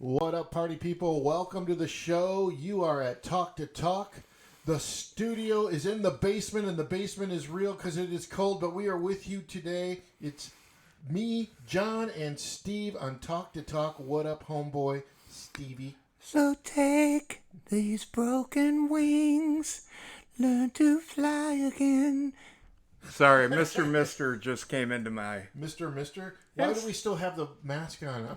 What up, party people? Welcome to the show. You are at Talk to Talk. The studio is in the basement, and the basement is real because it is cold, but we are with you today. It's me, John, and Steve on Talk to Talk. What up, homeboy, Stevie? So take these broken wings, learn to fly again. Sorry, Mr. just came into my... Mister? Why do we still have the mask on?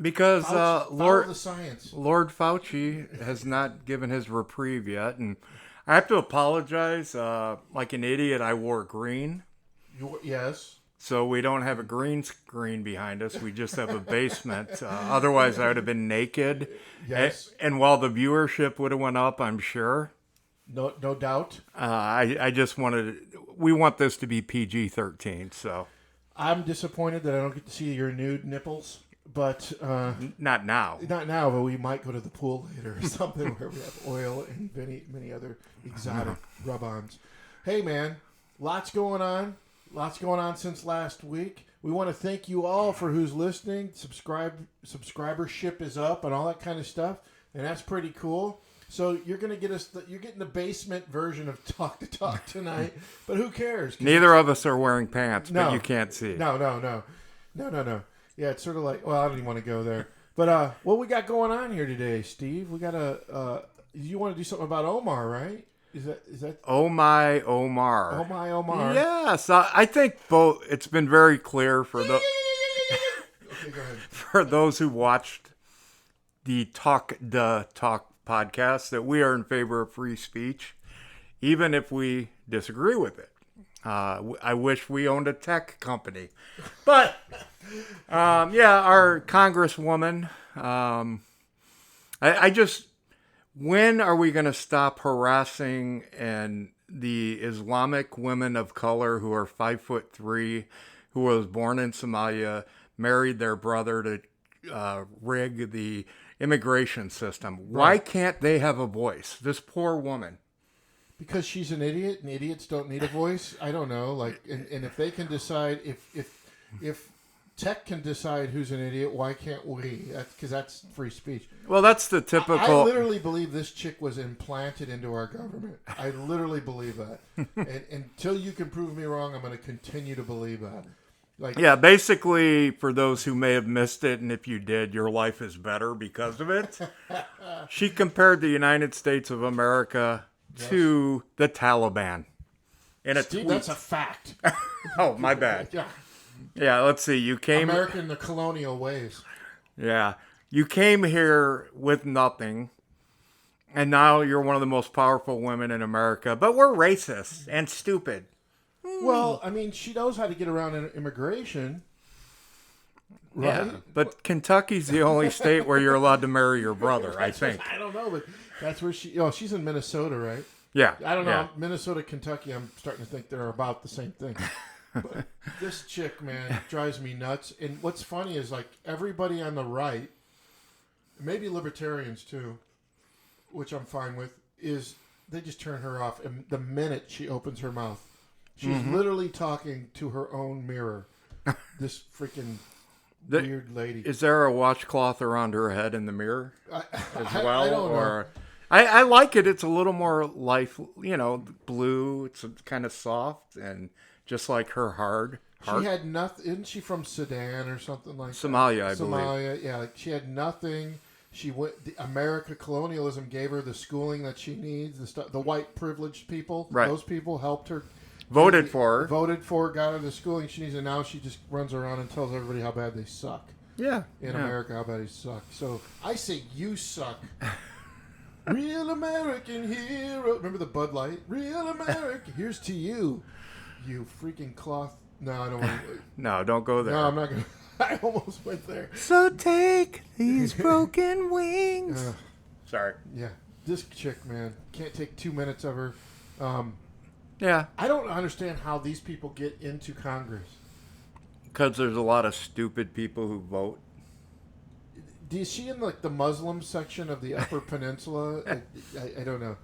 Because follow the science. Lord Fauci has not given his reprieve yet, and I have to apologize. Like an idiot, I wore green. Yes. So we don't have a green screen behind us. We just have a basement. Otherwise, I would have been naked. Yes. And while the viewership would have went up, I'm sure. No doubt. I just we want this to be PG-13, so. I'm disappointed that I don't get to see your nude nipples, but Not now. not now. But we might go to the pool later or something where we have oil and many other exotic rub-ons. Hey, man, lots going on. Lots going on since last week. We want to thank you all for who's listening. Subscribership is up and all that kind of stuff, and that's pretty cool. So you're gonna get you're getting the basement version of Talk to Talk tonight, but who cares? Neither of us are wearing pants, No. but you can't see. No. Yeah, it's sort of like, well, I don't even want to go there. But what we got going on here today, Steve? We got you want to do something about Omar, right? Is that? Oh my Omar. Oh my Omar. Yes, I think both. It's been very clear for the Okay, go ahead. for those who watched the Talk podcast that we are in favor of free speech, even if we disagree with it. I wish we owned a tech company, but our congresswoman. I just, when are we going to stop harassing and the Islamic women of color who are 5'3", who was born in Somalia, married their brother to rig the immigration system? Right. Why can't they have a voice? This poor woman. Because she's an idiot, and idiots don't need a voice. I don't know. Like, and if they can decide, if tech can decide who's an idiot, why can't we? Because that's free speech. Well, that's the typical. I literally believe this chick was implanted into our government. I literally believe that. And until you can prove me wrong, I'm going to continue to believe that. Yeah, basically, for those who may have missed it, and if you did, your life is better because of it. She compared the United States of America to the Taliban in a Steve, tweet. that's a fact. Oh, my bad. Yeah. Yeah, let's see. You came. America in the colonial ways. Yeah, you came here with nothing, and now you're one of the most powerful women in America. But we're racist and stupid. Well, I mean, she knows how to get around immigration, right? Yeah, but Kentucky's the only state where you're allowed to marry your brother, I think. I don't know, but that's where she's in Minnesota, right? Yeah. I don't know. Yeah. Minnesota, Kentucky, I'm starting to think they're about the same thing. But this chick, man, drives me nuts. And what's funny is, like, everybody on the right, maybe libertarians too, which I'm fine with, is they just turn her off. And the minute she opens her mouth, she's literally talking to her own mirror. This freaking weird lady. Is there a washcloth around her head in the mirror as well? I don't know. I like it. It's a little more life, blue. It's kind of soft and just like her heart. She had nothing. Isn't she from Sudan or something like Somalia, that? I believe. Somalia, yeah. Like, she had nothing. She went. America colonialism gave her the schooling that she needs. The white privileged people, right? Those people helped her. Voted for her, got her the schooling she needs, and now she just runs around and tells everybody how bad they suck. Yeah, in America, how bad they suck. So I say you suck. Real American hero. Remember the Bud Light? Real American. Here's to you, you freaking cloth. No, I don't want to. No, don't go there. No, I'm not going to. I almost went there. So take these broken wings. Sorry. Yeah. This chick, man, can't take 2 minutes of her. Yeah. I don't understand how these people get into Congress. Because there's a lot of stupid people who vote. Is she in like the Muslim section of the Upper Peninsula? I don't know.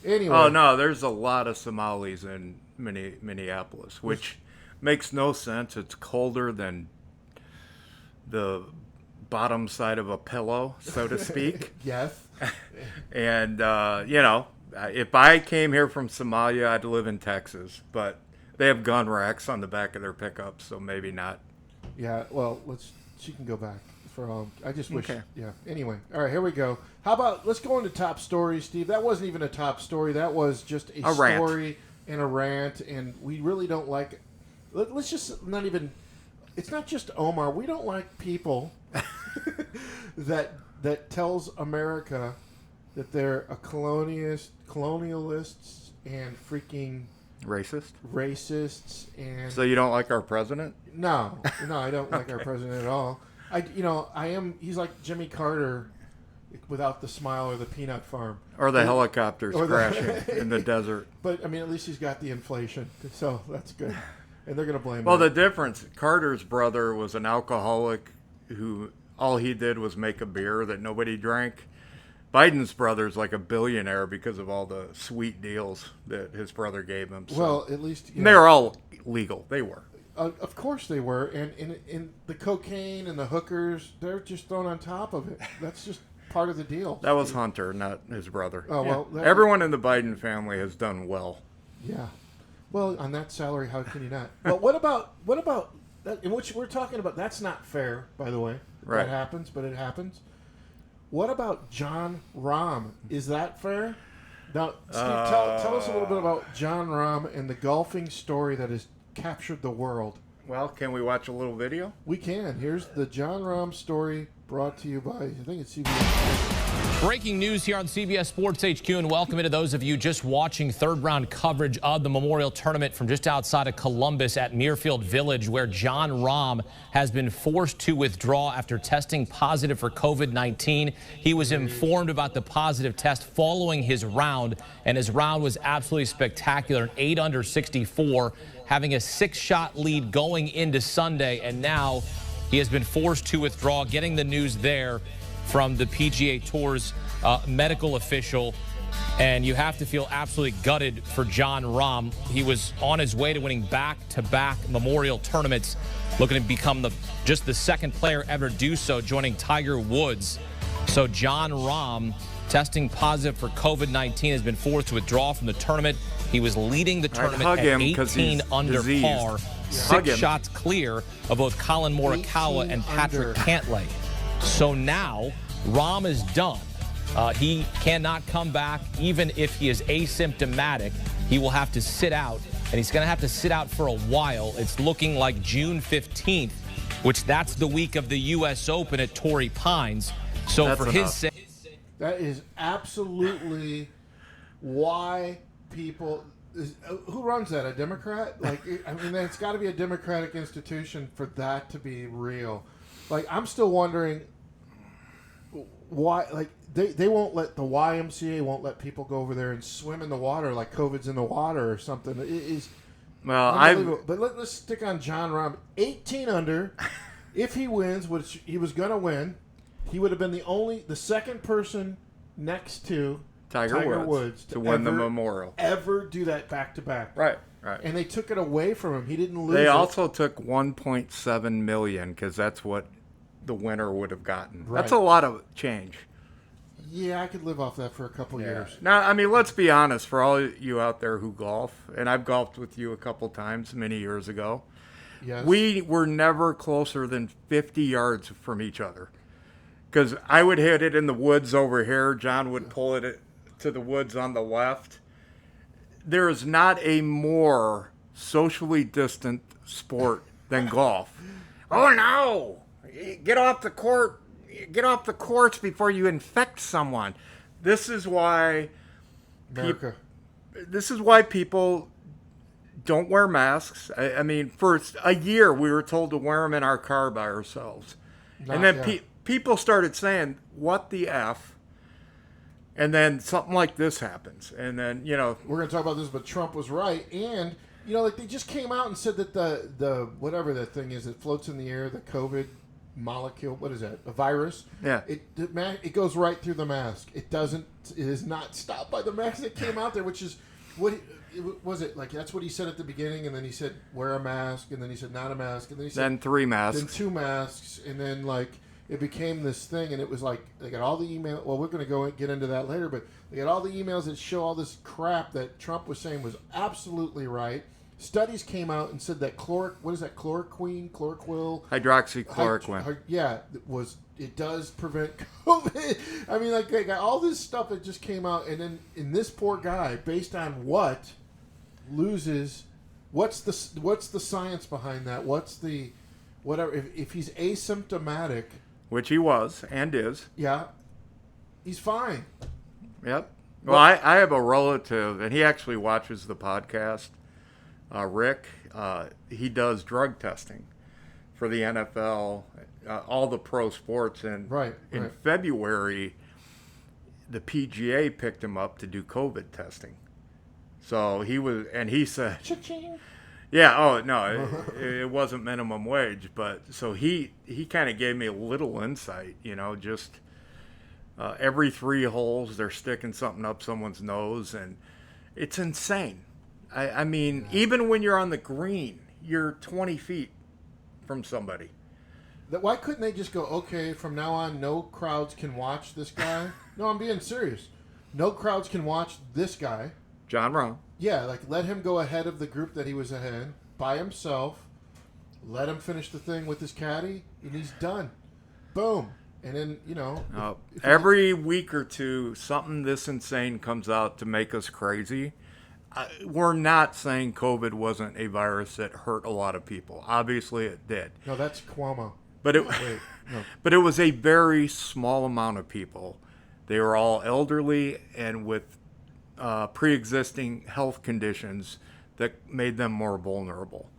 Anyway. Oh, no, there's a lot of Somalis in Minneapolis, which makes no sense. It's colder than the bottom side of a pillow, so to speak. Yes. And, if I came here from Somalia, I'd live in Texas. But they have gun racks on the back of their pickups, so maybe not. Yeah, well, she can go back for all. I just wish. Okay. Yeah. Anyway, all right, here we go. How about let's go into top stories, Steve? That wasn't even a top story. That was just a story rant. and a rant, and we really don't like. Let's just not even. It's not just Omar. We don't like people that tells America that they're a colonialists and freaking racists and. So you don't like our president? No, I don't like our president at all. He's like Jimmy Carter without the smile or the peanut farm. Or the helicopters crashing in the desert. But, I mean, at least he's got the inflation, so that's good. And they're going to blame him. Well, the difference, Carter's brother was an alcoholic who all he did was make a beer that nobody drank. Biden's brother's like a billionaire because of all the sweet deals that his brother gave him. So. Well, at least... They were all legal. They were. Of course they were. And the cocaine and the hookers, they're just thrown on top of it. That's just part of the deal. That was Hunter, not his brother. Oh, well... Everyone in the Biden family has done well. Yeah. Well, on that salary, how can you not? But what about that, in which we're talking about? That's not fair, by the way. Right. That happens, but it happens. What about John Rahm? Is that fair? Now, Steve, tell us a little bit about John Rahm and the golfing story that has captured the world. Well, can we watch a little video? We can. Here's the John Rahm story brought to you by, I think it's CBS. Breaking news here on CBS Sports HQ, and welcome to those of you just watching third round coverage of the Memorial Tournament from just outside of Columbus at Muirfield Village, where John Rahm has been forced to withdraw after testing positive for COVID-19. He was informed about the positive test following his round, and his round was absolutely spectacular, an 8 under 64, having a 6-shot lead going into Sunday, and now he has been forced to withdraw. Getting the news there from the PGA Tour's medical official, and you have to feel absolutely gutted for John Rahm. He was on his way to winning back-to-back Memorial Tournaments, looking to become just the second player ever to do so, joining Tiger Woods. So John Rahm, testing positive for COVID-19, has been forced to withdraw from the tournament. He was leading the tournament at 18 under par, 6 shots clear of both Colin Morikawa and Patrick Cantlay. So now, Rahm is done. He cannot come back, even if he is asymptomatic. He will have to sit out, and he's going to have to sit out for a while. It's looking like June 15th, which that's the week of the U.S. Open at Torrey Pines. So that's for his sake... That is absolutely why people... Who runs that? A Democrat? Like, I mean, it's got to be a Democratic institution for that to be real. Like, I'm still wondering why, like, they won't let, the YMCA won't let people go over there and swim in the water like COVID's in the water or something. It is unbelievable. But let's stick on John Rahm. 18 under. If he wins, which he was going to win, he would have been the second person next to Tiger Woods to win the Memorial. Ever do that back-to-back. Right. And they took it away from him. He didn't lose They also took $1.7 million because that's what the winner would have gotten. Right. That's a lot of change. Yeah, I could live off that for a couple years. Now, I mean, let's be honest. For all you out there who golf, and I've golfed with you a couple times many years ago, yes. We were never closer than 50 yards from each other. Because I would hit it in the woods over here. John would pull it to the woods on the left. There is not a more socially distant sport than golf. Oh, no! Get off the court. Get off the courts before you infect someone. This is why people don't wear masks. I mean, for a year we were told to wear them in our car by ourselves. And then people started saying, what the F? And then something like this happens. And then, we're going to talk about this, but Trump was right. And, like they just came out and said that the whatever that thing is that floats in the air, the COVID molecule, what is that? A virus? Yeah. It goes right through the mask. It is not stopped by the mask that came out there, which is was it like that's what he said at the beginning, and then he said wear a mask, and then he said not a mask, and then he said then 3 masks, then 2 masks, and then like it became this thing, and it was like they got all the email. Well, we're going to go and get into that later, but they got all the emails that show all this crap that Trump was saying was absolutely right. Studies came out and said that chloroquine, hydroxychloroquine. It does prevent COVID. I mean, like they got all this stuff that just came out, and then in this poor guy, based on what loses, what's the science behind that? What's the whatever? If he's asymptomatic, Which he was and is. yeah, he's fine. Yep. Well, I have a relative, and he actually watches the podcast. Rick, he does drug testing for the NFL, all the pro sports, and in February, the PGA picked him up to do COVID testing. So he said, Cha-ching. yeah, oh no, it wasn't minimum wage, but so he kind of gave me a little insight, just every 3 holes they're sticking something up someone's nose, and it's insane. I mean, even when you're on the green, you're 20 feet from somebody. Why couldn't they just go, okay, from now on, no crowds can watch this guy? No, I'm being serious. No crowds can watch this guy. John Rahm. Yeah, like let him go ahead of the group that he was ahead by himself. Let him finish the thing with his caddy, and he's done. Boom. And then, every week or two, something this insane comes out to make us crazy. We're not saying COVID wasn't a virus that hurt a lot of people. Obviously, it did. No, that's Cuomo. But but it was a very small amount of people. They were all elderly and with pre-existing health conditions that made them more vulnerable.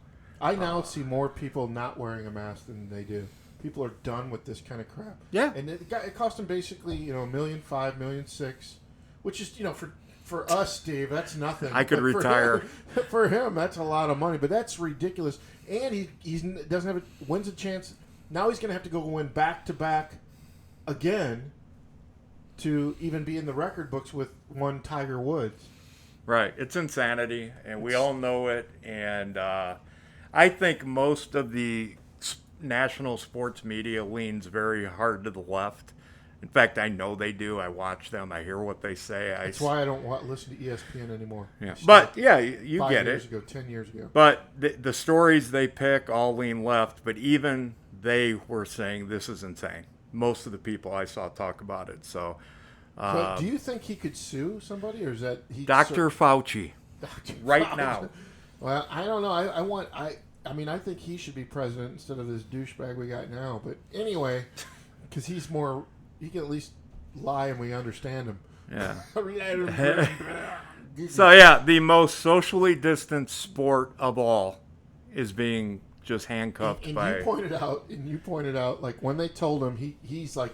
I now see more people not wearing a mask than they do. People are done with this kind of crap. Yeah. And it cost them basically, $1.5 million, $1.6 million, which is, for us, Steve, that's nothing. I could retire. For him, that's a lot of money, but that's ridiculous. And he doesn't have wins a chance. Now he's going to have to go win back-to-back again to even be in the record books with one Tiger Woods. Right. It's insanity, and we all know it. And I think most of the national sports media leans very hard to the left. In fact, I know they do. I watch them. I hear what they say. That's why I don't listen to ESPN anymore. Yeah. But, yeah, you get it. 10 years ago. But the stories they pick all lean left, but even they were saying this is insane. Most of the people I saw talk about it. So, but do you think he could sue somebody, or is that Dr. Fauci? Right Fauci. now. Well, I don't know. I mean, I think he should be president instead of this douchebag we got now. But anyway, because he can at least lie and we understand him. Yeah. So So yeah, the most socially distanced sport of all is being just handcuffed and by. You pointed out, like when they told him he's like,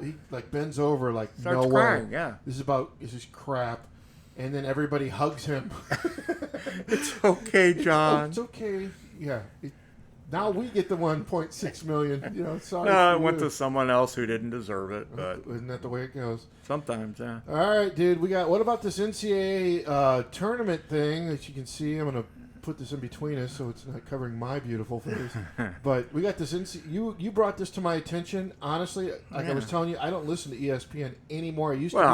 he like bends over like Starts no crying, way. yeah. This is crap, and then everybody hugs him. It's okay, John. It's okay. Yeah. Now we get the 1.6 million. Sorry. No, it went to someone else who didn't deserve it, but Isn't that the way it goes? sometimes, yeah. All right, dude. What about this NCAA tournament thing that you can see? I'm gonna put this in between us so it's not covering my beautiful face. But we got this. You brought this to my attention. Honestly, like I was telling you, I don't listen to ESPN anymore. I used to be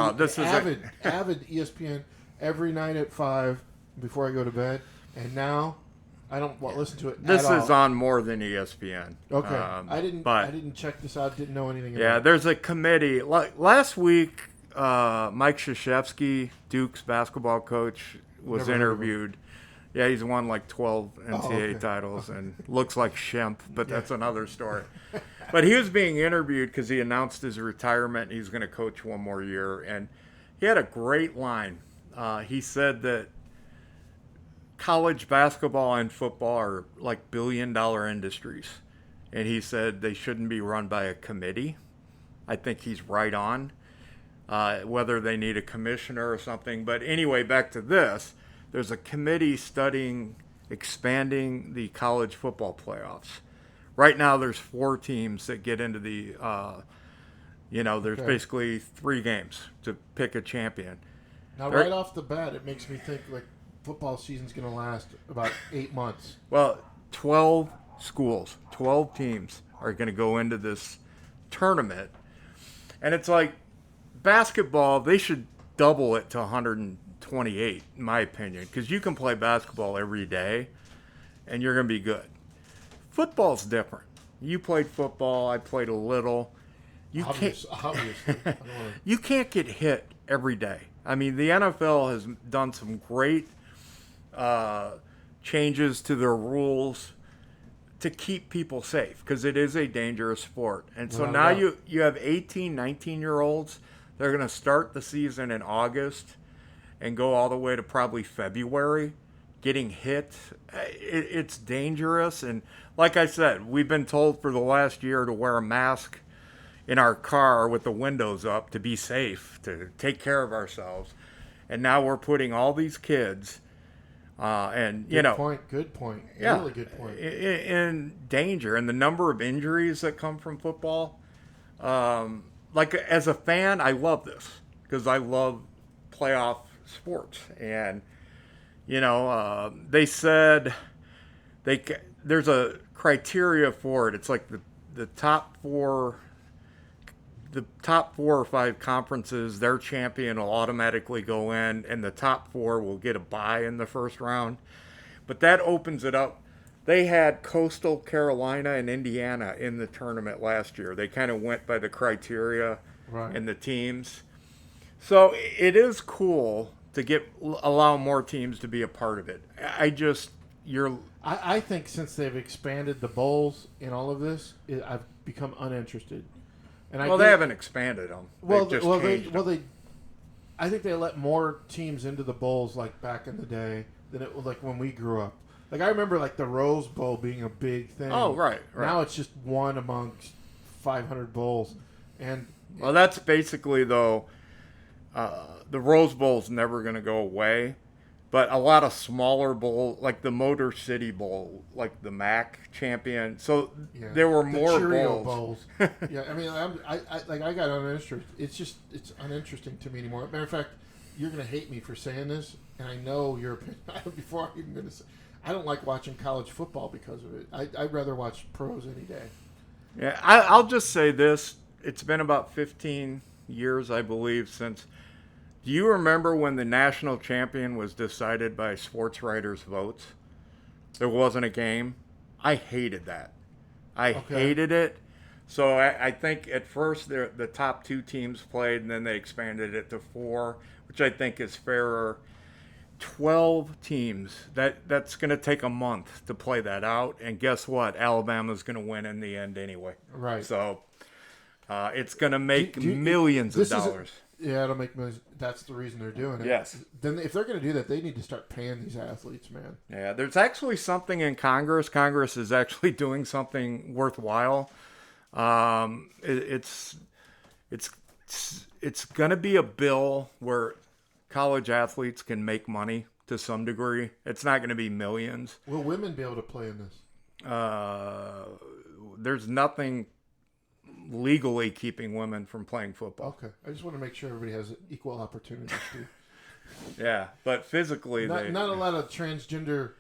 avid ESPN every night at 5 before I go to bed, and now I don't listen to it. This at all. is on more than ESPN. Okay, I didn't check this out. Didn't know anything. Yeah, about there's a committee. Last week, Mike Krzyzewski, Duke's basketball coach, was Never heard of him. interviewed. Yeah, he's won like 12 NCAA titles and looks like Shemp, but that's another story. But he was being interviewed because he announced his retirement. He's going to coach one more year, and he had a great line. He said that college basketball and football are like billion-dollar industries. And he said they shouldn't be run by a committee. I think he's right on, whether they need a commissioner or something. But anyway, back to this. There's a committee studying expanding the college football playoffs. Right now there's 4 teams that get into the, there's basically 3 games to pick a champion. Now, right off the bat, it makes me think like football season's going to last about 8 months. Well, 12 schools, 12 teams are going to go into this tournament. And it's like basketball, they should double it to 128, in my opinion, because you can play basketball every day and you're going to be good. Football's different. You played football, I played a little. Obviously. I don't wanna... You can't get hit every day. I mean, the NFL has done some great changes to their rules to keep people safe, because it is a dangerous sport. And so now you have 18, 19-year-olds. They're going to start the season in August and go all the way to probably February, getting hit. It's dangerous. And like I said, we've been told for the last year to wear a mask in our car with the windows up to be safe, to take care of ourselves. And now we're putting all these kids Good point. Yeah, Really good point. In danger. And the number of injuries that come from football, like as a fan, I love this because I love playoff sports. And, they said there's a criteria for it. It's like the top four or five conferences, their champion will automatically go in, and the top four will get a bye in the first round. But that opens it up. They had Coastal Carolina and Indiana in the tournament last year. They kind of went by the criteria and the teams. So it is cool to allow more teams to be a part of it. I think since they've expanded the bowls in all of this, I've become uninterested. And they haven't expanded them. I think they let more teams into the bowls like back in the day than it was like when we grew up. Like I remember like the Rose Bowl being a big thing. Oh, right. Now it's just one amongst 500 bowls, and that's basically though. The Rose Bowl's never going to go away, but a lot of smaller bowls, like the Motor City Bowl, like the MAC champion. So there were more bowls. Yeah, I mean, I got uninterested. It's uninteresting to me anymore. Matter of fact, you're going to hate me for saying this, and I know your opinion. Before I'm even going to say, I don't like watching college football because of it. I'd rather watch pros any day. Yeah, I'll just say this: it's been about 15 years, I believe, since. Do you remember when the national champion was decided by sports writers' votes? There wasn't a game. I hated that. I hated it. So I think at first the top two teams played, and then they expanded it to 4, which I think is fairer. 12 teams. That's going to take a month to play that out. And guess what? Alabama's going to win in the end anyway. Right. So it's going to make millions of dollars. Yeah, it'll make millions. That's the reason they're doing it. Yes. Then if they're going to do that, they need to start paying these athletes, man. Yeah, there's actually something in Congress. Congress is actually doing something worthwhile. It's going to be a bill where college athletes can make money to some degree. It's not going to be millions. Will women be able to play in this? There's nothing legally keeping women from playing football. Okay. I just want to make sure everybody has equal opportunities too. Yeah, but physically not a lot of transgender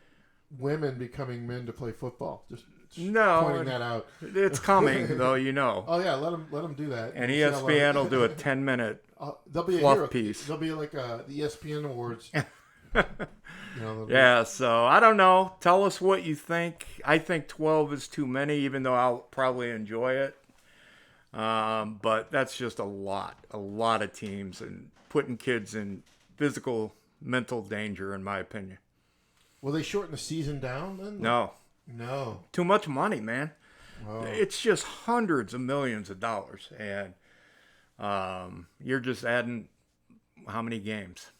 women becoming men to play football. Just pointing that out. It's coming, though, Oh yeah, let them do that. And ESPN will do a 10-minute fluff piece. They'll be like the ESPN Awards. Yeah, so I don't know. Tell us what you think. I think 12 is too many, even though I'll probably enjoy it. But that's just a lot of teams and putting kids in physical, mental danger, in my opinion. Will they shorten the season down then? No. Too much money, man. Oh. It's just hundreds of millions of dollars, and you're just adding how many games?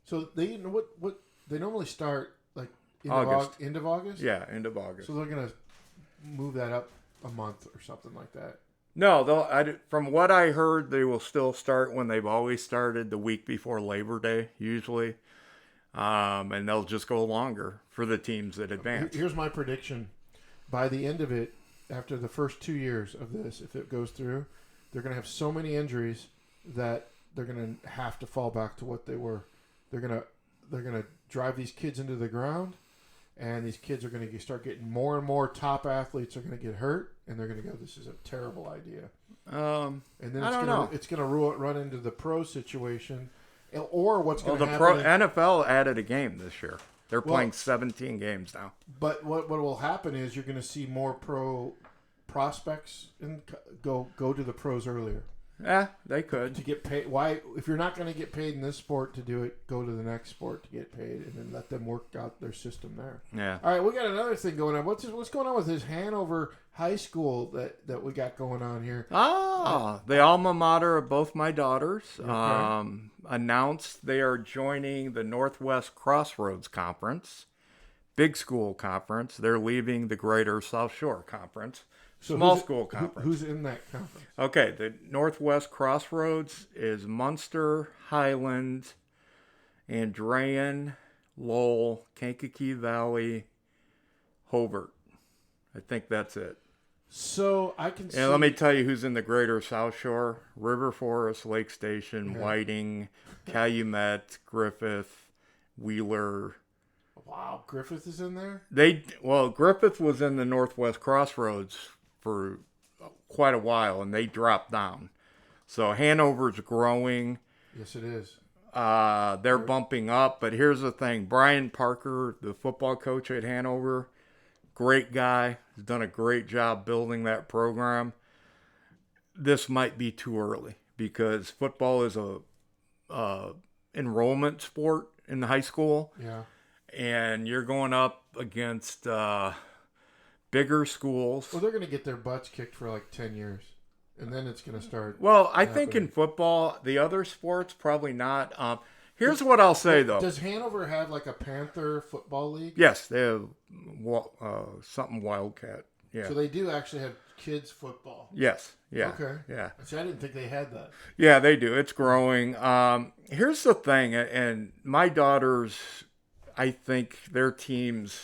So they what they normally start like end of August? Yeah, end of August. So they're gonna move that up a month or something like that. No, from what I heard, they will still start when they've always started, the week before Labor Day, usually. And they'll just go longer for the teams that advance. Here's my prediction. By the end of it, after the first 2 years of this, if it goes through, they're going to have so many injuries that they're going to have to fall back to what they were. They're going to drive these kids into the ground, and these kids are going to start getting more and more top athletes are going to get hurt. and they're going to go, "This is a terrible idea." And then I don't know. It's going to run into the pro situation, or what's going Well, to the happen. NFL added a game this year. They're playing 17 games now. But what will happen is you're going to see more pro prospects go to the pros earlier. Yeah, they could. To get paid. Why, if you're not going to get paid in this sport to do it, go to the next sport to get paid, and then let them work out their system there. Yeah. All right, we got another thing going on. What's going on with this Hanover High School that we got going on here? The alma mater of both my daughters Okay. announced they are joining the Northwest Crossroads Conference, big school conference. They're leaving the Greater South Shore Conference. Small school conference. Who's in that conference? Okay, the Northwest Crossroads is Munster, Highland, Andrean, Lowell, Kankakee Valley, Hobart. I think that's it. So I can see. And let me tell you who's in the Greater South Shore: River Forest, Lake Station, Whiting, Calumet, Griffith, Wheeler. Wow, Griffith is in there? Griffith was in the Northwest Crossroads for quite a while, and they dropped down. So Hanover's growing. Yes, it is. They're bumping up. But here's the thing. Brian Parker, the football coach at Hanover, great guy. He's done a great job building that program. This might be too early because football is a enrollment sport in high school. Yeah. And you're going up against bigger schools. Well, they're going to get their butts kicked for like 10 years. And then it's going to start. Well, I think in football, the other sports, probably not. Here's what I'll say, though. Does Hanover have like a Panther football league? Yes, they have something Wildcat. Yeah. So they do actually have kids football. Yes. Yeah. Okay. Yeah. See, I didn't think they had that. Yeah, they do. It's growing. Here's the thing, and my daughters, I think their teams,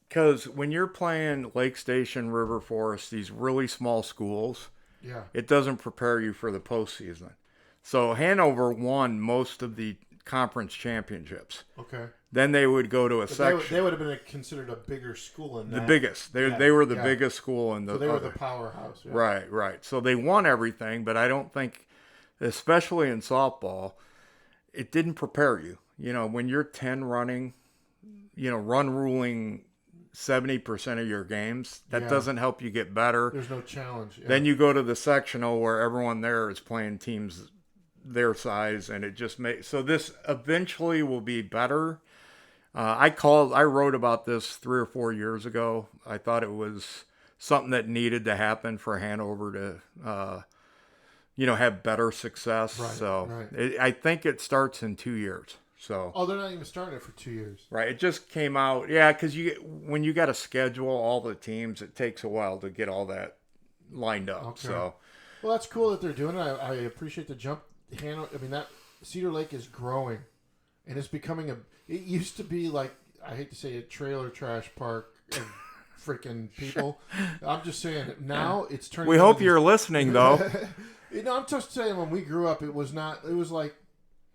because when you're playing Lake Station, River Forest, these really small schools, Yeah. it doesn't prepare you for the postseason. So Hanover won most of the conference championships. Okay. Then they would go to a section. They would have been considered a bigger school in that. The biggest. They were the biggest school in the. So they were the powerhouse. Yeah. Right. So they won everything, but I don't think, especially in softball, it didn't prepare you. You know, when you're 10 running, run ruling 70% of your games, that doesn't help you get better. There's no challenge. Yeah. Then you go to the sectional where everyone there is playing teams their size, and it just makes so this eventually will be better. I wrote about this 3 or 4 years ago. I thought it was something that needed to happen for Hanover to have better success. Right. I think it starts in 2 years. So they're not even starting it for 2 years. Right. It just came out. Yeah, because when you got to schedule all the teams, it takes a while to get all that lined up. Okay. So, well, that's cool that they're doing it. I appreciate the jump. That Cedar Lake is growing, and it's becoming It used to be like, I hate to say it, trailer trash park of freaking people. I'm just saying now it's turning. We hope you're listening, though. I'm just saying when we grew up, it was not. It was like,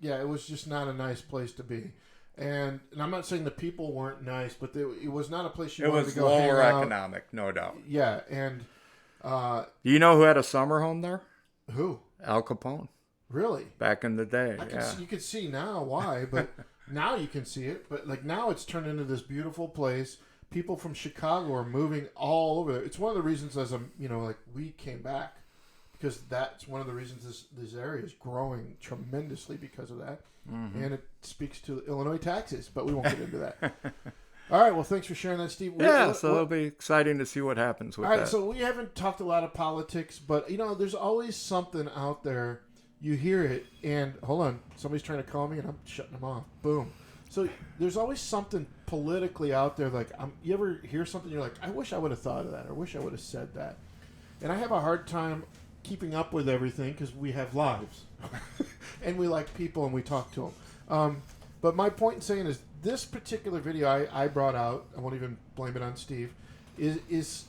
it was just not a nice place to be. And I'm not saying the people weren't nice, but it was not a place you wanted to go hang out. It was lower economic, no doubt. Yeah, and do you know who had a summer home there? Who? Al Capone. Really? Back in the day. You could see now why, but now you can see it. But like now it's turned into this beautiful place. People from Chicago are moving all over there. It's one of the reasons we came back, because that's one of the reasons this area is growing tremendously because of that. Mm-hmm. And it speaks to Illinois taxes, but we won't get into that. All right, well, thanks for sharing that, Steve. It'll be exciting to see what happens with that. All right, so we haven't talked a lot of politics, but, there's always something out there. You hear it, and hold on, somebody's trying to call me, and I'm shutting them off. Boom. So there's always something politically out there, like, you ever hear something, you're like, I wish I would have thought of that, or wish I would have said that. And I have a hard time keeping up with everything because we have lives. And we like people, and we talk to them. But my point in saying is, this particular video I brought out, I won't even blame it on Steve, is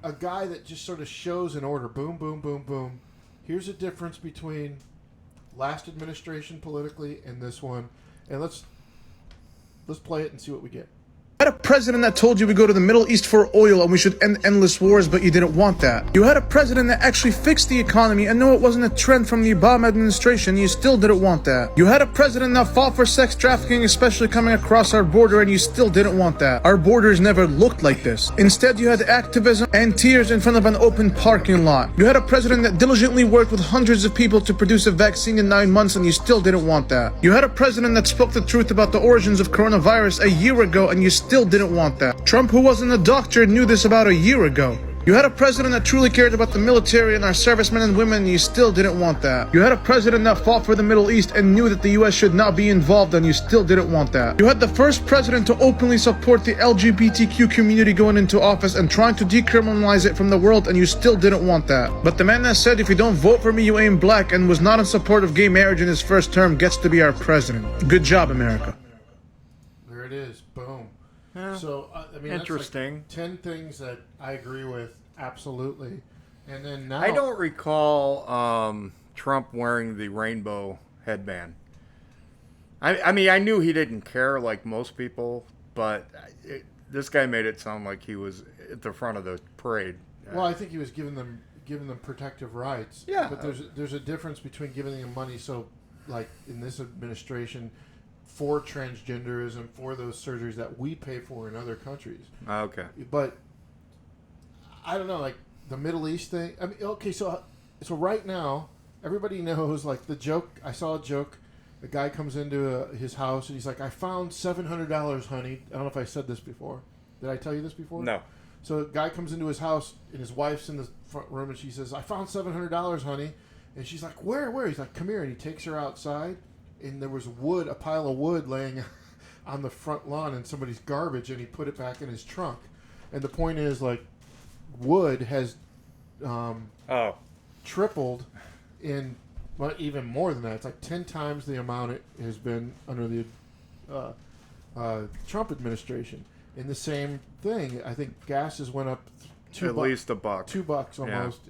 a guy that just sort of shows an order. Boom, boom, boom, boom. Here's a difference between last administration politically and this one. And let's play it and see what we get. You had a president that told you we go to the Middle East for oil and we should end endless wars, but you didn't want that. You had a president that actually fixed the economy and no, it wasn't a trend from the Obama administration, you still didn't want that. You had a president that fought for sex trafficking, especially coming across our border, and you still didn't want that. Our borders never looked like this. Instead, you had activism and tears in front of an open parking lot. You had a president that diligently worked with hundreds of people to produce a vaccine in 9 months, and you still didn't want that. You had a president that spoke the truth about the origins of coronavirus a year ago, and you still didn't want that. Trump, who wasn't a doctor, knew this about a year ago. You had a president that truly cared about the military and our servicemen and women, and you still didn't want that. You had a president that fought for the Middle East and knew that the US should not be involved, and you still didn't want that. You had the first president to openly support the LGBTQ community going into office and trying to decriminalize it from the world, and you still didn't want that. But the man that said, if you don't vote for me, you ain't black, and was not in support of gay marriage in his first term gets to be our president. Good job, America. There it is. Boom. Yeah. So, I mean, Interesting. That's like 10 things that I agree with, absolutely. And then now... I don't recall Trump wearing the rainbow headband. I mean, I knew he didn't care like most people, but this guy made it sound like he was at the front of the parade. Well, I think he was giving them protective rights. Yeah. But there's a difference between giving them money, so, like, in this administration... for transgenderism, for those surgeries that we pay for in other countries. Okay. But I don't know, like the Middle East thing. I mean, okay, so right now everybody knows, like, the joke. I saw a joke. The guy comes into his house and he's like, "I found $700, honey." I don't know if I said this before. Did I tell you this before? No. So a guy comes into his house and his wife's in the front room and she says, "I found $700, honey," and she's like, "Where? Where?" He's like, "Come here," and he takes her outside. And there was a pile of wood laying on the front lawn in somebody's garbage, and he put it back in his trunk. And the point is, like, wood has tripled in, well, even more than that. It's like 10 times the amount it has been under the Trump administration. And the same thing, I think gas has went up at least $1. $2 almost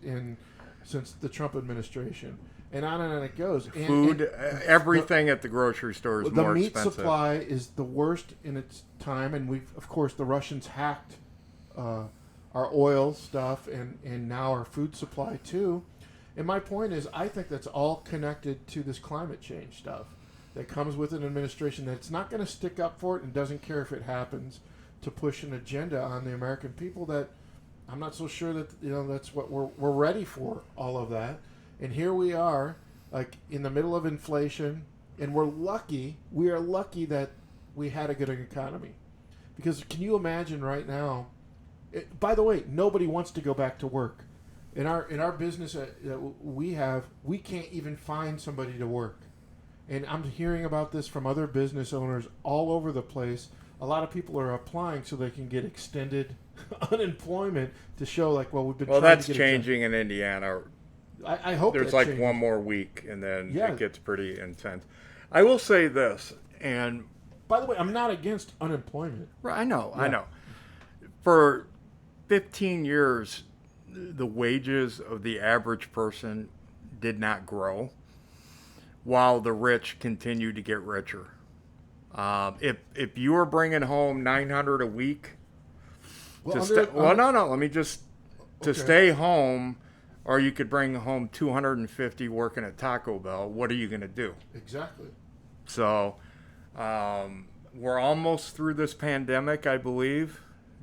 since the Trump administration. And on it goes. Food, everything at the grocery store is more expensive. The meat supply is the worst in its time, and of course, the Russians hacked our oil stuff and now our food supply too. And my point is, I think that's all connected to this climate change stuff that comes with an administration that's not going to stick up for it and doesn't care if it happens, to push an agenda on the American people that I'm not so sure that that's what we're ready for, all of that. And here we are, like, in the middle of inflation, and we are lucky that we had a good economy. Because can you imagine right now, by the way, nobody wants to go back to work. In our business that we can't even find somebody to work. And I'm hearing about this from other business owners all over the place. A lot of people are applying so they can get extended unemployment to show, like, well, we've been trying to get that's changing in Indiana. I hope there's like one more week, and then it gets pretty intense. I will say this, and by the way, I'm not against unemployment. Right, I know. For 15 years, the wages of the average person did not grow, while the rich continued to get richer. If you were bringing home $900 a week, let me just to stay home. Or you could bring home $250 working at Taco Bell. What are you going to do? Exactly. So we're almost through this pandemic, I believe.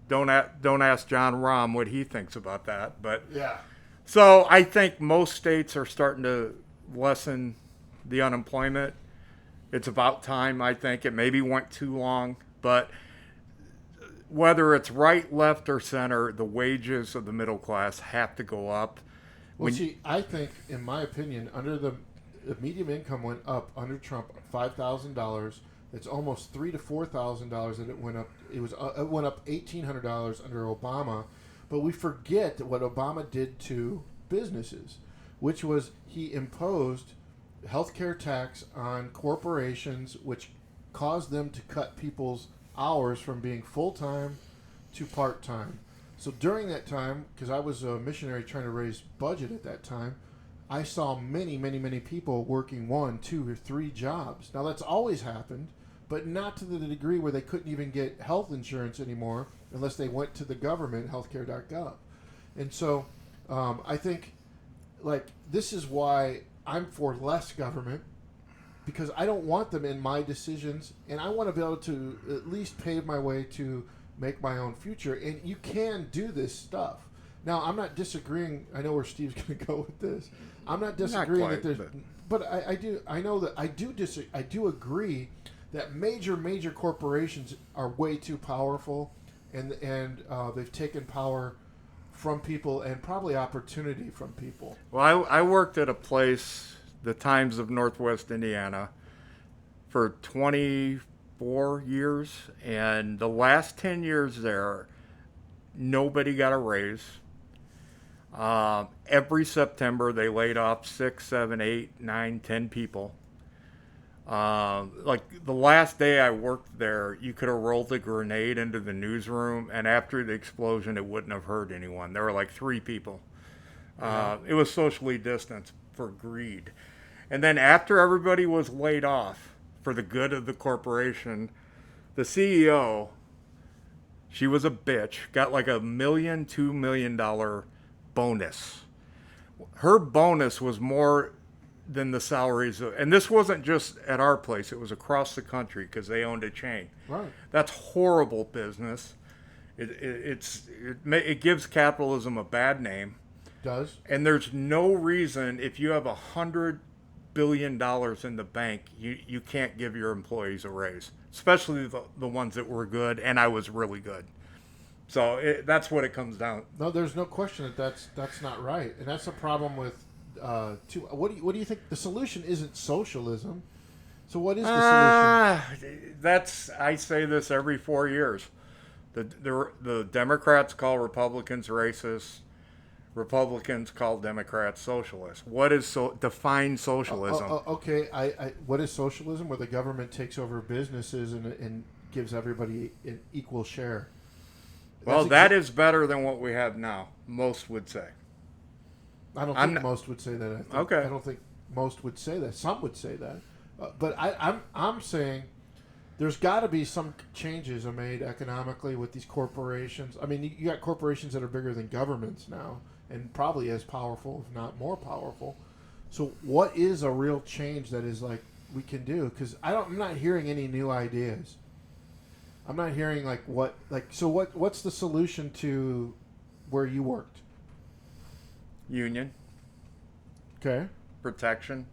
Don't ask John Rahm what he thinks about that. But yeah. So I think most states are starting to lessen the unemployment. It's about time, I think. It maybe went too long. But whether it's right, left, or center, the wages of the middle class have to go up. Well, I think, in my opinion, under the median income went up under Trump $5,000. It's almost $3,000 to $4,000 that it went up. It went up $1,800 under Obama, but we forget what Obama did to businesses, which was he imposed healthcare tax on corporations, which caused them to cut people's hours from being full-time to part-time. So during that time, because I was a missionary trying to raise budget at that time, I saw many, many, many people working 1, 2, or 3 jobs. Now, that's always happened, but not to the degree where they couldn't even get health insurance anymore unless they went to the government, healthcare.gov. And so I think, like, this is why I'm for less government, because I don't want them in my decisions, and I want to be able to at least pave my way to make my own future. And you can do this stuff. Now, I'm not disagreeing. I know where Steve's going to go with this. I'm not disagreeing quite, that there's, but I do. I know that I do I do agree that major corporations are way too powerful, and they've taken power from people and probably opportunity from people. Well, I worked at a place, the Times of Northwest Indiana, for 24 years, and the last 10 years there, nobody got a raise. Every September, they laid off 6, 7, 8, 9, 10 people. Like the last day I worked there, you could have rolled a grenade into the newsroom, and after the explosion, it wouldn't have hurt anyone. There were like 3 people. It was socially distanced for greed. And then after everybody was laid off for the good of the corporation, the CEO, she was a bitch, got like $1 million, $2 million bonus. Her bonus was more than the salaries of, and this wasn't just at our place, it was across the country because they owned a chain. Right. That's horrible business. It gives capitalism a bad name. Does. And there's no reason, if you have $100 billion in the bank, you can't give your employees a raise, especially the ones that were good, and I was really good. So that's what it comes down. No, there's no question that's not right, and that's a problem with. What do you think? The solution isn't socialism. So what is the solution? I say this every 4 years. The Democrats call Republicans racist. Republicans call Democrats socialists. What is define socialism? Okay, what is socialism? Where the government takes over businesses and gives everybody an equal share. Well, that is better than what we have now. Most would say. I don't think most would say that. Okay. I don't think most would say that. Some would say that, but I'm saying there's got to be some changes are made economically with these corporations. I mean, you got corporations that are bigger than governments now, and probably as powerful, if not more powerful. So, what is a real change that is like we can do? Because I'm not hearing any new ideas. I'm not hearing what's the solution to where you worked? Union. Okay. Protection.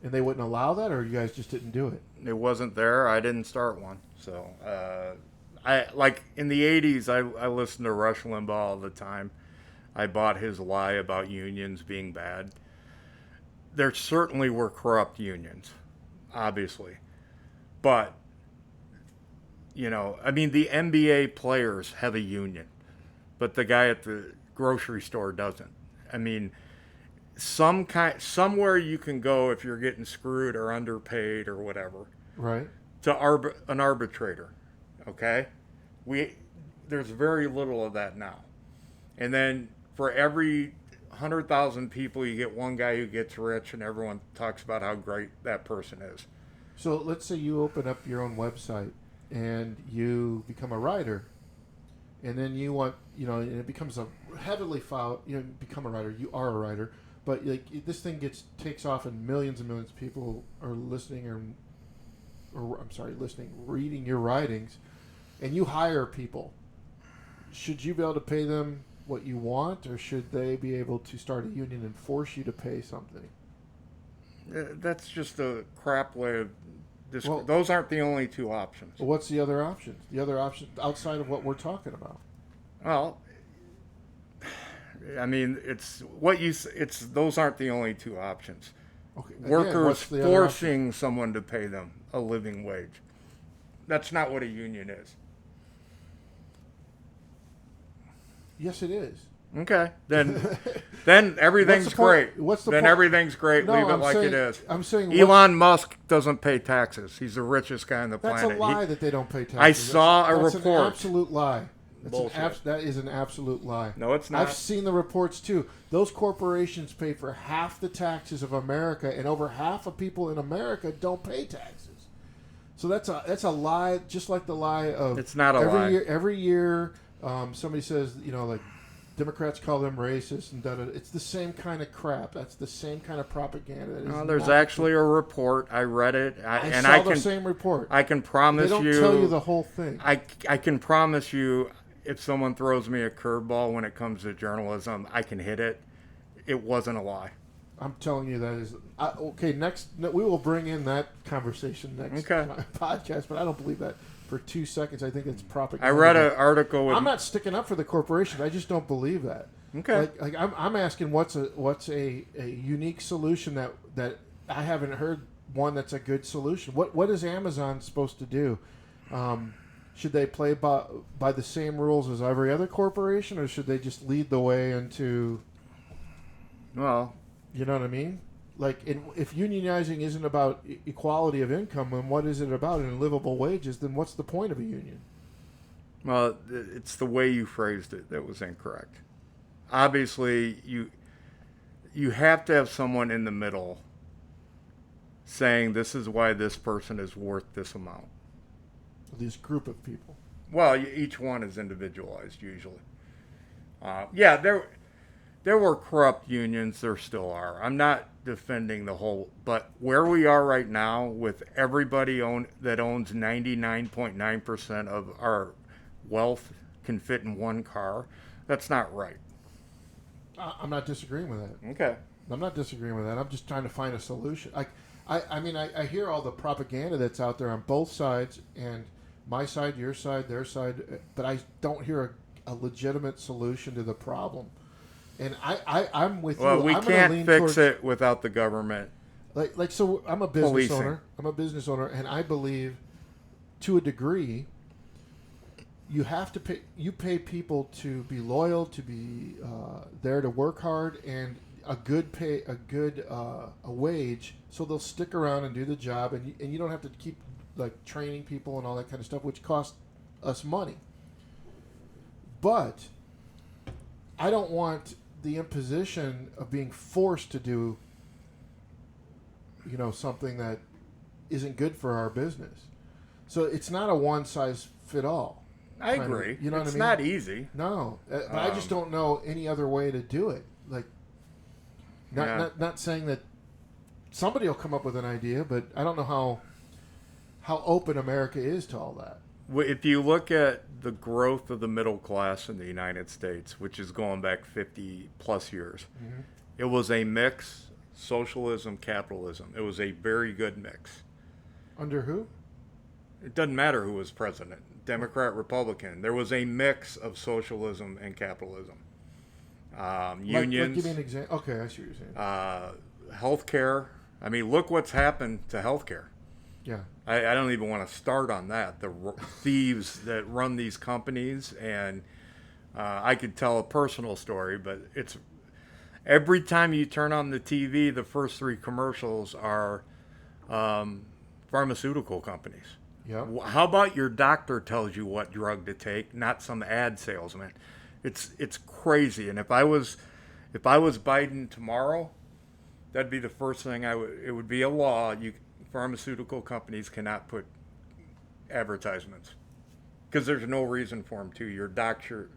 And they wouldn't allow that, or you guys just didn't do it? It wasn't there. I didn't start one. So, I like in the 80s, I listened to Rush Limbaugh all the time. I bought his lie about unions being bad. There certainly were corrupt unions, obviously. But, I mean, the NBA players have a union, but the guy at the grocery store doesn't. I mean, somewhere you can go if you're getting screwed or underpaid or whatever. Right. To an arbitrator, okay? There's very little of that now. And then for every 100,000 people, you get one guy who gets rich, and everyone talks about how great that person is. So let's say you open up your own website and you become a writer, and then you want, and it becomes a heavily filed, become a writer, you are a writer, but like this thing takes off and millions and millions of people are listening reading your writings, and you hire people. Should you be able to pay them what you want, or should they be able to start a union and force you to pay something? That's just a crap way of those aren't the only two options. Well, what's the other option? The other option outside of what we're talking about? Well, I mean, those aren't the only two options. Okay. Workers forcing someone to pay them a living wage. That's not what a union is. Yes, it is. Okay, then everything's great. Everything's great. No, Leave it I'm like saying, it is. I'm saying Elon Musk doesn't pay taxes. He's the richest guy on the planet. That's a lie that they don't pay taxes. I saw a report. That's an absolute lie. Bullshit. That is an absolute lie. No, it's not. I've seen the reports too. Those corporations pay for half the taxes of America, and over half of people in America don't pay taxes. So that's a lie, just like the lie of It's not a lie. Every year, somebody says, like Democrats call them racist and da-da. It's the same kind of crap. That's the same kind of propaganda. There's actually a report. I read it. I saw the same report. I can promise you. They don't tell you the whole thing. I can promise you, if someone throws me a curveball when it comes to journalism, I can hit it. It wasn't a lie. I'm telling you that is okay. Next, we will bring in that conversation next podcast, but I don't believe that for 2 seconds. I think it's propaganda. I read an article. I'm not sticking up for the corporation. I just don't believe that. Okay. Like I'm asking what's a unique solution that I haven't heard one that's a good solution. What is Amazon supposed to do? Should they play by the same rules as every other corporation, or should they just lead the way into? Well. You know what I mean? Like, if unionizing isn't about equality of income, then what is it about? And livable wages, then what's the point of a union? Well, it's the way you phrased it that was incorrect. Obviously, you have to have someone in the middle saying this is why this person is worth this amount. This group of people. Well, each one is individualized usually. Yeah, there were corrupt unions. There still are. I'm not defending the whole, but where we are right now with everybody that owns 99.9% of our wealth can fit in one car, that's not right. I'm not disagreeing with that. Okay. I'm not disagreeing with that. I'm just trying to find a solution. I mean, I hear all the propaganda that's out there on both sides, and my side, your side, their side, but I don't hear a legitimate solution to the problem. And I'm with you. Well, we can't fix it without the government. So I'm a business Policing. owner. I'm a business owner, and I believe, to a degree, you have to pay. You pay people to be loyal, to be there to work hard, and a good pay, a wage, so they'll stick around and do the job, and you don't have to keep training people and all that kind of stuff, which costs us money. But I don't want the imposition of being forced to do, something that isn't good for our business. So it's not a one-size-fit-all. I agree. You know what I mean? It's not easy. No, but I just don't know any other way to do it. Not saying that somebody will come up with an idea, but I don't know how open America is to all that. If you look at the growth of the middle class in the United States, which is going back 50 plus years, It was a mix, socialism, capitalism. It was a very good mix. Under who? It doesn't matter who was president, Democrat, Republican. There was a mix of socialism and capitalism. Unions. Give me an example. Okay, I see what you're saying. Healthcare. I mean, look what's happened to healthcare. Yeah. I don't even want to start on that. The thieves that run these companies, and I could tell a personal story, but it's every time you turn on the TV, the first three commercials are pharmaceutical companies. Yeah. How about your doctor tells you what drug to take, not some ad salesman? It's crazy. And if I was Biden tomorrow, that'd be the first thing it would be a law. Pharmaceutical companies cannot put advertisements because there's no reason for them to. Your doctor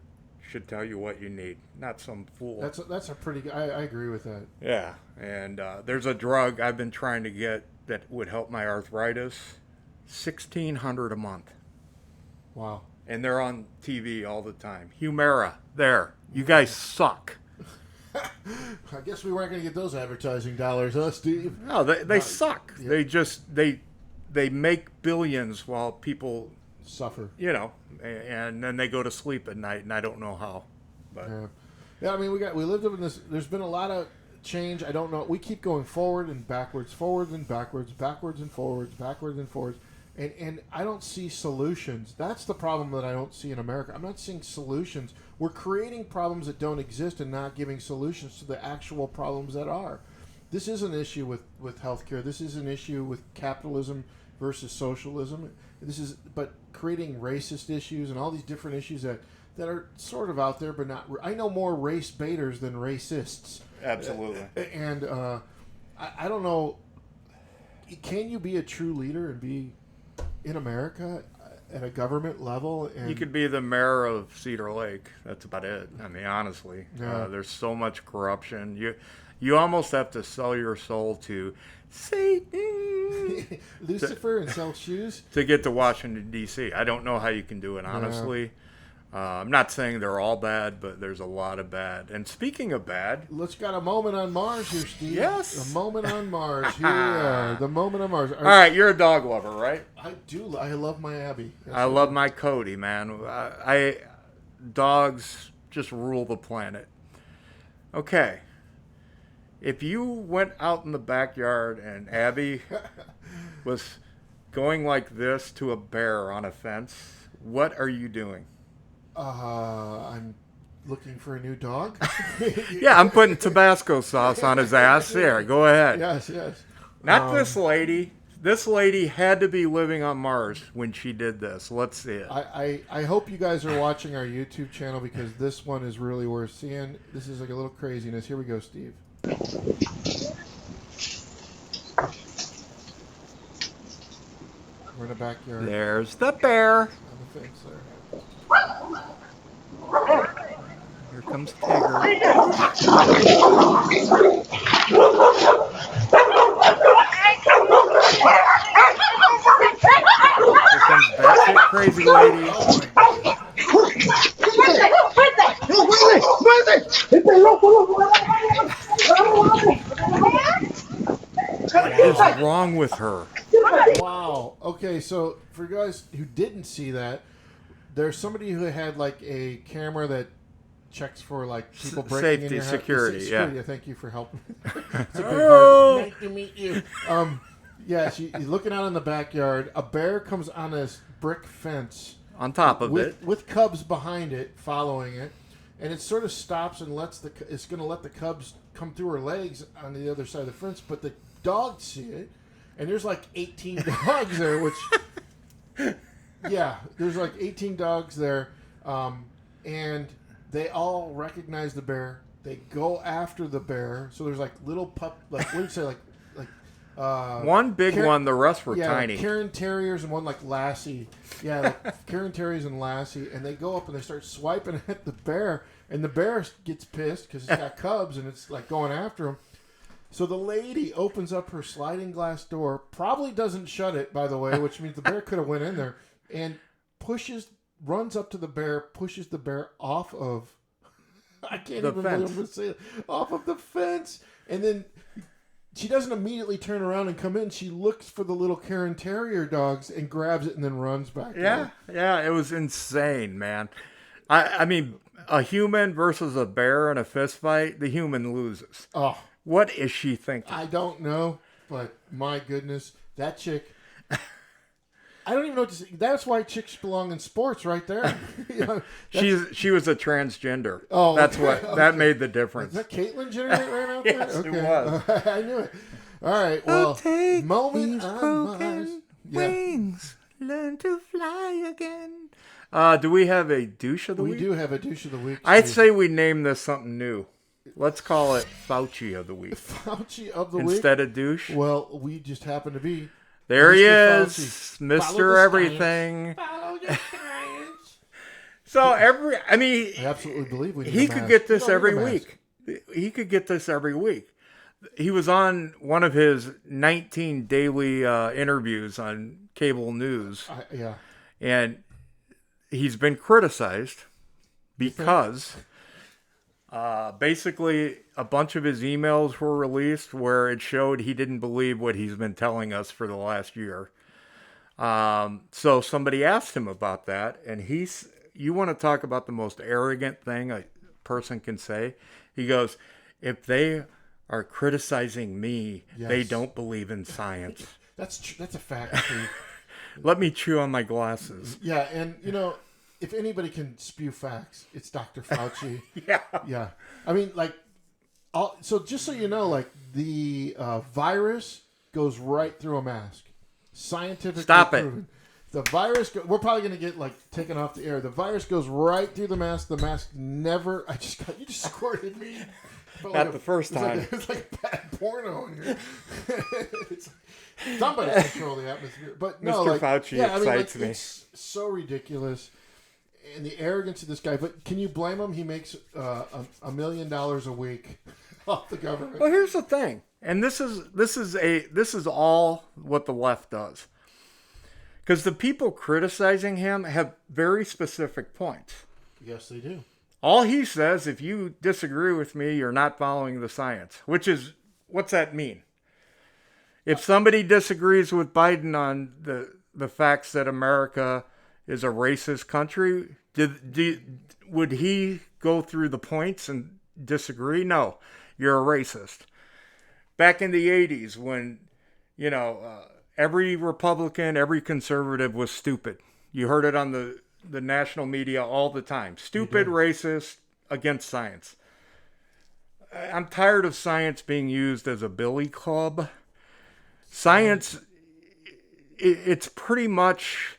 should tell you what you need, not some fool. That's a pretty good, I agree with that. Yeah, and there's a drug I've been trying to get that would help my arthritis, $1,600 a month. Wow. And they're on TV all the time. Humira, there. You guys suck. I guess we weren't going to get those advertising dollars, huh, Steve? No, they suck. Yeah. They make billions while people suffer. And then they go to sleep at night, and I don't know how. But yeah. I mean, we lived up in this. There's been a lot of change. I don't know. We keep going forward and backwards, backwards and forwards, backwards and forwards. And I don't see solutions. That's the problem that I don't see in America. I'm not seeing solutions. We're creating problems that don't exist and not giving solutions to the actual problems that are. This is an issue with healthcare. This is an issue with capitalism versus socialism. But creating racist issues and all these different issues that are sort of out there, but not. I know more race baiters than racists. Absolutely. And I don't know. Can you be a true leader and be in America at a government level. And You could be the mayor of Cedar Lake. That's about it. I mean, honestly, Yeah. there's so much corruption. You almost have to sell your soul to Satan Lucifer and sell shoes. to get to Washington, D.C. I don't know how you can do it, honestly. I'm not saying they're all bad, but there's a lot of bad. And speaking of bad, Let's got a moment on Mars here, Steve. Yes. A moment on Mars. Here we are. The moment on Mars. all right, you're a dog lover, right? I do. I love my Abby. I love my Cody, man. Dogs just rule the planet. Okay. If you went out in the backyard and Abby was going like this to a bear on a fence, what are you doing? I'm looking for a new dog. Yeah, I'm putting Tabasco sauce on his ass. There, go ahead. Yes, yes. Not this lady. This lady had to be living on Mars when she did this. Let's see it. I hope you guys are watching our YouTube channel because this one is really worth seeing. This is like a little craziness. Here we go, Steve. We're in the backyard. There's the bear. On the fence there. Here comes Tigger. Here comes batshit crazy lady. What is wrong with her? Wow. Okay, so for you guys who didn't see that, there's somebody who had like a camera that checks for like people breaking in your house. Security, yeah. Thank you for helping. It's a big Oh. part. Nice to meet you. Yeah, she's looking out in the backyard. A bear comes on this brick fence On top of it. with cubs behind it, following it, and it sort of stops and it's going to let the cubs come through her legs on the other side of the fence, but the dogs see it, and there's like 18 dogs there, which, yeah, there's like 18 dogs there, and they all recognize the bear. They go after the bear, so there's like little like what do you say, like One big one, the rest were yeah, tiny. Karen Terriers and one like Lassie. Yeah, like Karen Terriers and Lassie, and they go up and they start swiping at the bear, and the bear gets pissed because it's got cubs and it's like going after him. So the lady opens up her sliding glass door, probably doesn't shut it, by the way, which means the bear could have went in there, and runs up to the bear, pushes the bear off of, I can't even believe I'm going to say it, off of the fence, and then she doesn't immediately turn around and come in. She looks for the little Karen Terrier dogs and grabs it and then runs back. Yeah, it was insane, man. I mean, a human versus a bear in a fist fight, the human loses. Oh, what is she thinking? I don't know, but my goodness, that chick. I don't even know what to say. That's why chicks belong in sports, right there. You know, she was a transgender. Oh, that's okay, what that made the difference. Is that Caitlyn Jenner that ran out there? Yes, it Okay. was. I knew it. All right. Well, take moment these on Mars. broken Yeah. wings, learn to fly again. Do we have a douche of the We week? do have a douche of the week. I'd Steve. say we name this something new. Let's call it Fauci of the week Fauci of the week. instead of douche. Well, we just happen to be. There he Mr. is, Fauci. Follow Mister the Everything. Follow your science. So I absolutely believe we need he a could mask. get this We don't every need a mask. week. He could get this every week. He was on one of his 19 daily interviews on cable news, Yeah. and he's been criticized because basically a bunch of his emails were released where it showed he didn't believe what he's been telling us for the last year. So somebody asked him about that, and you want to talk about the most arrogant thing a person can say? He goes, if they are criticizing me, they Yes. don't believe in science. That's a fact, Steve. Let me chew on my glasses. Yeah, and if anybody can spew facts, it's Dr. Fauci. Yeah. Yeah. I mean, like, so just so you know, like, the virus goes right through a mask. Scientifically Stop it. proven. The virus, we're probably going to get, like, taken off the air. The virus goes right through the mask. The mask never, you just squirted me. Felt Not like the first time. It's like bad porno in here. Somebody control the atmosphere. But no, Mr. Fauci excites me. It's so ridiculous. And the arrogance of this guy. But can you blame him? He makes $1 million a week off the government. Well, here's the thing, and this is all what the left does. Because the people criticizing him have very specific points. Yes, they do. All he says, if you disagree with me, you're not following the science. Which is, what's that mean? If somebody disagrees with Biden on the facts that America is a racist country, would he go through the points and disagree? No, you're a racist. Back in the 80s when, every Republican, every conservative was stupid. You heard it on the national media all the time. Stupid, racist, against science. I'm tired of science being used as a billy club. Science, it's pretty much,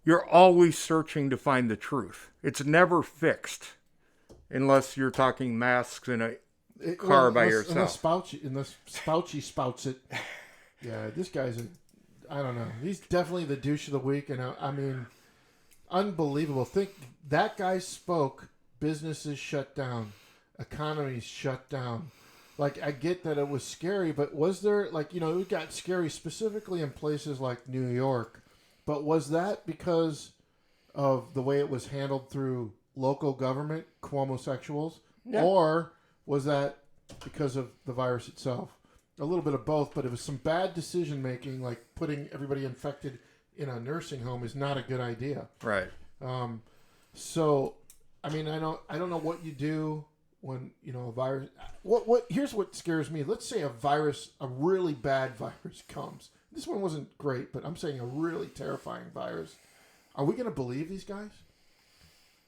you're always searching to find the truth. It's never fixed unless you're talking masks in a car by yourself. Unless Fauci spouts it. Yeah, this guy's I don't know. He's definitely the douche of the week. And I mean, unbelievable. Think that guy spoke, businesses shut down, economies shut down. Like, I get that it was scary, but was there, it got scary specifically in places like New York. But was that because of the way it was handled through local government, homosexuals? Yeah. Or was that because of the virus itself? A little bit of both, but it was some bad decision making, like putting everybody infected in a nursing home is not a good idea. Right. So, I mean, I don't know what you do when, a virus... Here's what scares me. Let's say a really bad virus comes. This one wasn't great, but I'm saying a really terrifying virus. Are we going to believe these guys?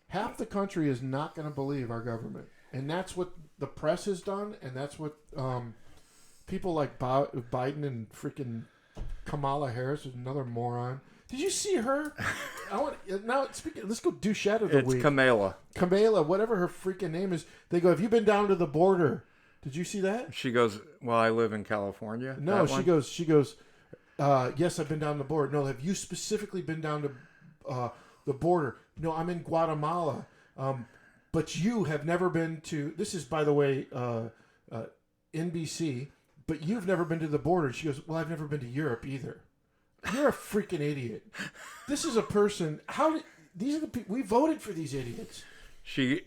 Half the country is not going to believe our government. And that's what the press has done, and that's what people like Biden and freaking Kamala Harris, is another moron. Did you see her? Let's go douchette of the week. It's Kamala. Kamala, whatever her freaking name is. They go, have you been down to the border? Did you see that? She goes, well, I live in California. No, she goes, yes, I've been down the border. No, have you specifically been down to the border? No, I'm in Guatemala. But you have never been to, this is, by the way, NBC, but you've never been to the border. She goes, well, I've never been to Europe either. You're a freaking idiot. This is a person, these are the people, we voted for these idiots. She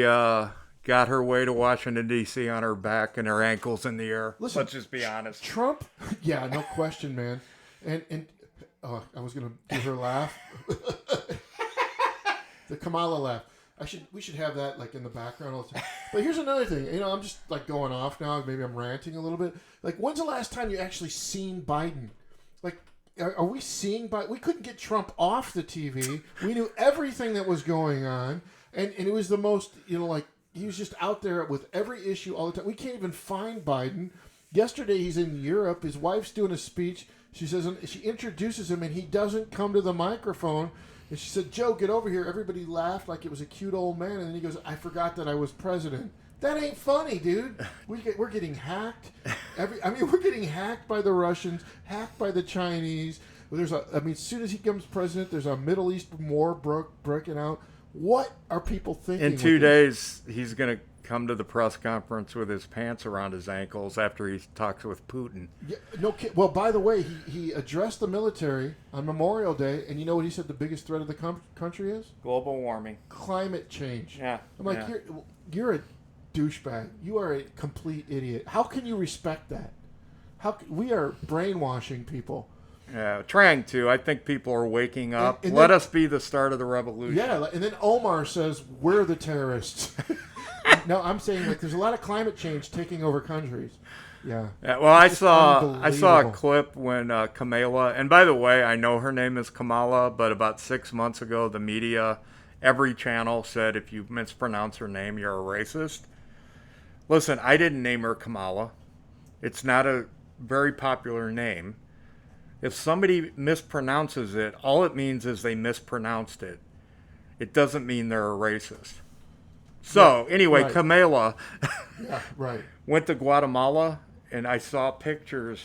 got her way to Washington, D.C. on her back and her ankles in the air. Listen, let's just be honest. Trump, yeah, no question, man. And I was going to do her laugh. The Kamala laugh. We should have that like in the background all the time. But here's another thing. I'm just like going off now. Maybe I'm ranting a little bit. Like, when's the last time you actually seen Biden? Like, are we seeing Biden? We couldn't get Trump off the TV. We knew everything that was going on, and it was the most, he was just out there with every issue all the time. We can't even find Biden. Yesterday he's in Europe. His wife's doing a speech. She introduces him, and he doesn't come to the microphone. And she said, Joe, get over here. Everybody laughed like it was a cute old man. And then he goes, I forgot that I was president. That ain't funny, dude. We're getting hacked. We're getting hacked by the Russians, hacked by the Chinese. As soon as he becomes president, there's a Middle East war breaking out. What are people thinking? In 2 days, he's going to come to the press conference with his pants around his ankles after he talks with Putin. Yeah, no kid. Well, by the way, he addressed the military on Memorial Day, and you know what he said the biggest threat of the country is? Global warming. Climate change. Yeah. I'm like, yeah. You're a douchebag. You are a complete idiot. How can you respect that? We are brainwashing people. Yeah, trying to. I think people are waking up. And let us be the start of the revolution. Yeah, and then Omar says, we're the terrorists. No, I'm saying there's a lot of climate change taking over countries. Yeah. Well, I saw a clip when Kamala, and by the way, I know her name is Kamala, but about 6 months ago, the media, every channel said if you mispronounce her name, you're a racist. Listen, I didn't name her Kamala. It's not a very popular name. If somebody mispronounces it, all it means is they mispronounced it. It doesn't mean they're a racist. So anyway, right. Kamala Yeah, right. went to Guatemala, and I saw pictures.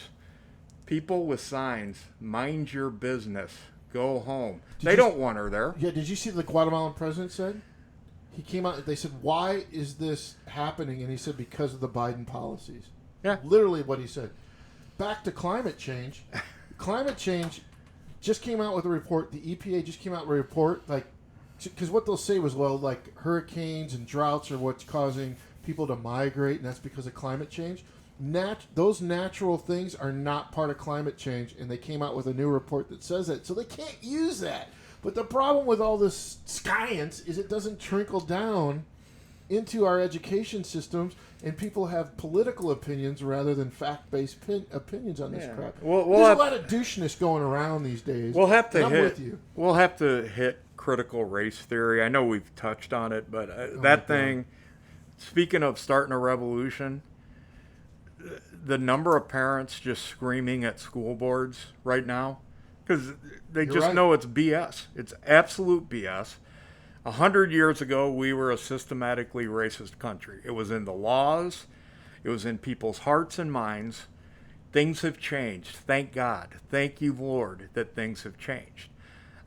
People with signs, mind your business, go home. They don't want her there. Yeah, did you see the Guatemalan president said? He came out, they said, why is this happening? And he said, because of the Biden policies. Yeah. Literally what he said. Back to climate change. Climate change just came out with a report. The EPA just came out with a report, like, because what they'll say was, well, like, hurricanes and droughts are what's causing people to migrate, and that's because of climate change. Those natural things are not part of climate change, and they came out with a new report that says that. So they can't use that. But the problem with all this science is it doesn't trickle down into our education systems, and people have political opinions rather than fact-based opinions on this crap. We'll There's have, a lot of doucheness going around these days. We'll have to I'm hit. with you. We'll have to hit critical race theory. I know we've touched on it, but my that God. thing. Speaking of starting a revolution, the number of parents just screaming at school boards right now because they You're just right. know it's BS. It's absolute BS. 100 years ago, we were a systematically racist country. It was in the laws. It was in people's hearts and minds. Things have changed. Thank God. Thank you, Lord, that things have changed.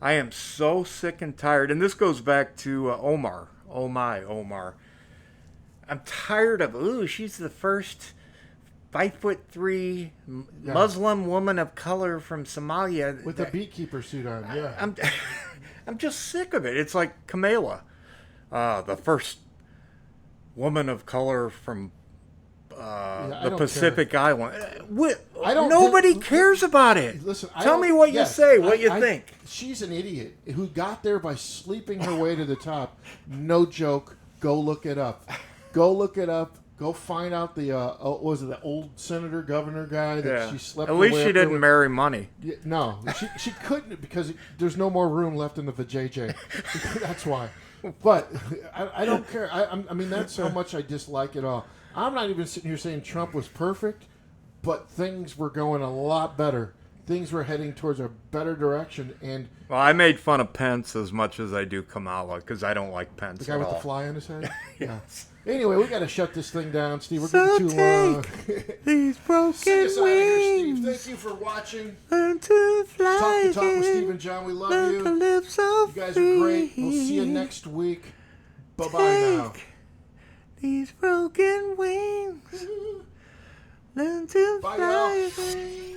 I am so sick and tired. And this goes back to Omar. Oh, my, Omar. I'm tired of, she's the first 5'3" Muslim woman of color from Somalia. With the beekeeper suit on, yeah. I'm just sick of it. It's like Kamala, the first woman of color from I the don't Pacific Island. don't Nobody think- cares about it. Listen, Tell me what you say, what you think. She's an idiot who got there by sleeping her way to the top. No joke. Go look it up. Go look it up. Go find out the what was it, the old senator governor guy that she slept. At her least way she up there didn't with. marry money. Yeah, no, she couldn't because there's no more room left in the vajayjay. That's why. But I don't care. I mean, that's how much I dislike it all. I'm not even sitting here saying Trump was perfect, but things were going a lot better. Things were heading towards a better direction. And Well, I made fun of Pence as much as I do Kamala because I don't like Pence the guy at with all. the fly on his head? Yes. Anyway, we got to shut this thing down, Steve. We're So getting too long. These broken Sing us out of here, Steve. wings. Thank you for watching. Learn to fly Talk to Talk with again. Steve and John. We love Learn to you. live so You guys are great. We'll see you free. next week. Bye-bye now. These broken wings. Learn to Bye, fly y'all. again.